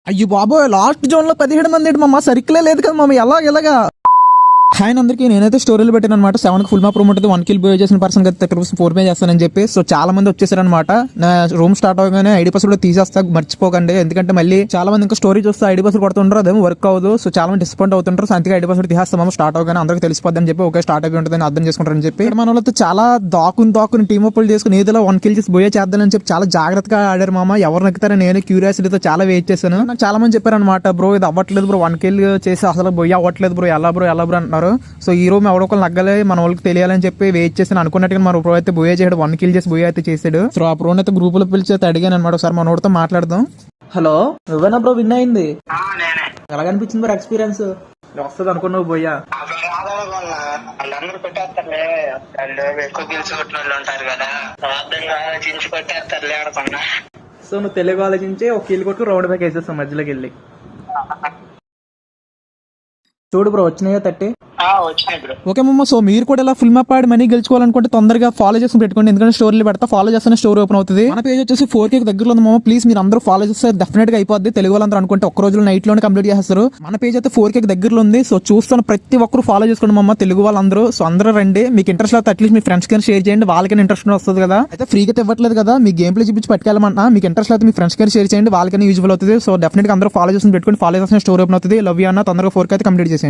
అయ్యో బాబోయ్, last zone లో 17 మంది ఏంటి మామ, సర్కిలే లేదు కదా మామ, ఎలాగా? హాయ్ అందరికీ, నేనైతే స్టోరీలు పెట్టాను అనమాట. 7 ఫుల్ మ్యాప్ రూమ్ ఉంటుంది, 1 కిల్ బోయ్ చేసిన పర్సన్ అయితే 4 పే చేస్తానని చెప్పి. సో చాలా మంది వచ్చేసారనమాట. నా రూమ్ స్టార్ట్ అవగానే ఐడి పాస్ కూడా తీసేస్తా, మర్చిపోకండి. ఎందుకంటే మళ్ళీ చాలా మంది ఇంకా స్టోరీ చూస్తే ఐడి పాస్ కొడుతుంటారు, అదేమో వర్క్ అవ్వదు. సో చాలా మంది డిస్పాయింట్ అవుతుంటారు. సో అందుకే ఐడి పాస్ తీసేస్తాము స్టార్ట్ అవగానే, అందరికీ తెలిసిపోద్ది అని చెప్పి. ఓకే స్టార్ట్ అయిపోయి ఉంటుందని అర్థం చేసుకుంటారని చెప్పి. మన వాళ్ళతో చాలా దాకుని టీమ్ అప్ చేసుకుని ఏదో 1 కిల్ చేసి బోయే చేద్దామని చెప్పి చాలా జాగ్రత్తగా ఆడారు మామ. ఎవరు నెక్కుతారని నేను క్యూరియాసిటీతో చాలా వెయిట్ చేశాను. నాకు చాలా మంది చెప్పారు అనమాట, బ్రో ఇది అవ్వట్లేదు బ్రో, 1 కిల్ చేసి అసలు బోయ్ అవ్వట్లేదు బ్రో, ఎలా బ్రో అంటున్నారు. సో ఈ రోజు ఎవడొకరు నగ్గలే, మన వాళ్ళకి తెలియాలని చెప్పి వెయిట్ చేసి అనుకున్నట్టుగా మన ప్రో అయితే బోయే చేయడు, 1 కిల్ చేసి బోయే అయితే చేసాడు. సో ఆ ప్రోని అయితే గ్రూప్ లో పిలిచి అయితే అడిగాను అనమాట, ఒకసారి మనోడితో మాట్లాడదాం. హలో, నువ్వేనా బ్రో విన్ అయింది? ఎలాగనిపించింది బ్రో ఎక్స్పీరియన్స్? వస్తుంది అనుకున్నావు బోయ్యా? వాళ్ళందరూ కొట్టేస్తారులే, వాళ్ళు ఎక్కువ గిల్స్ కొట్టిన వాళ్ళు ఉంటారు కదా, ఆలోచించి కొట్టేస్తారులే అనుకున్నా. సో నువ్వు తెలుగు ఆలోచించి ఒక కిల్ కొట్టు రౌండ్ బ్యాక్ వేసేస్తావు మధ్యలోకి వెళ్ళి. చూడు బ్రో వచ్చినాయో 30. ఓకే మమ్మ, సో మీరు కూడా ఇలా ఫుల్ మ్యాప్ ఆడి మనీ గెలుచుకోవాలనుకుంటే తొందరగా ఫాలో చేసుకుని పెట్టుకోండి. ఎందుకంటే స్టోరీలు పెడతా, ఫాలో చేస్తేనే స్టోరీ ఓపెన్ అవుతుంది. మన పేజ్ వచ్చేసి 4K దగ్గరలో ఉంది మమ్మ. ప్లీజ్ మీరు అందరూ ఫాలో చేస్తే డెఫినెట్ గా అయిపోద్ది. తెలుగు వాళ్ళందరూ అనుకుంటే ఒక్క రోజులో నైట్ లోనే కంప్లీట్ చేస్తారు. మన పేజ్ అయితే 4K దగ్గరలో ఉంది. సో చూస్తున్న ప్రతి ఒక్కరు ఫాలో చేసుకోండి మమ్మ, తెలుగు వాళ్ళందరూ. సో అందరూ రండి, మీకు ఇంట్రెస్ట్ అయితే అట్లీస్ట్ మీ ఫ్రెండ్స్ కి షేర్ చేయండి, వాళ్ళకైనా ఇంట్రెస్ట్ వస్తుంది కదా. అయితే ఫ్రీగా ఇవ్వట్లేదు కదా, మీ గేమ్ ప్లే చూపించి పట్టుకెళ్ళమంటా. మీకు ఇంట్రెస్ట్ అయితే మీ ఫ్రెండ్స్ కి షేర్ చేయండి, వాళ్ళకైనా యూజ్ఫుల్ అవుతుంది. సో డెఫినెట్ గా అందరూ ఫాలో చేసుకుని పెట్టుకోండి, ఫాలో చేసిన స్టోరీ ఓపెన్ అవుతుంది. లవ్ యూ అన్న, తొందరగా 4K అయితే కంప్లీట్ చేసేయండి.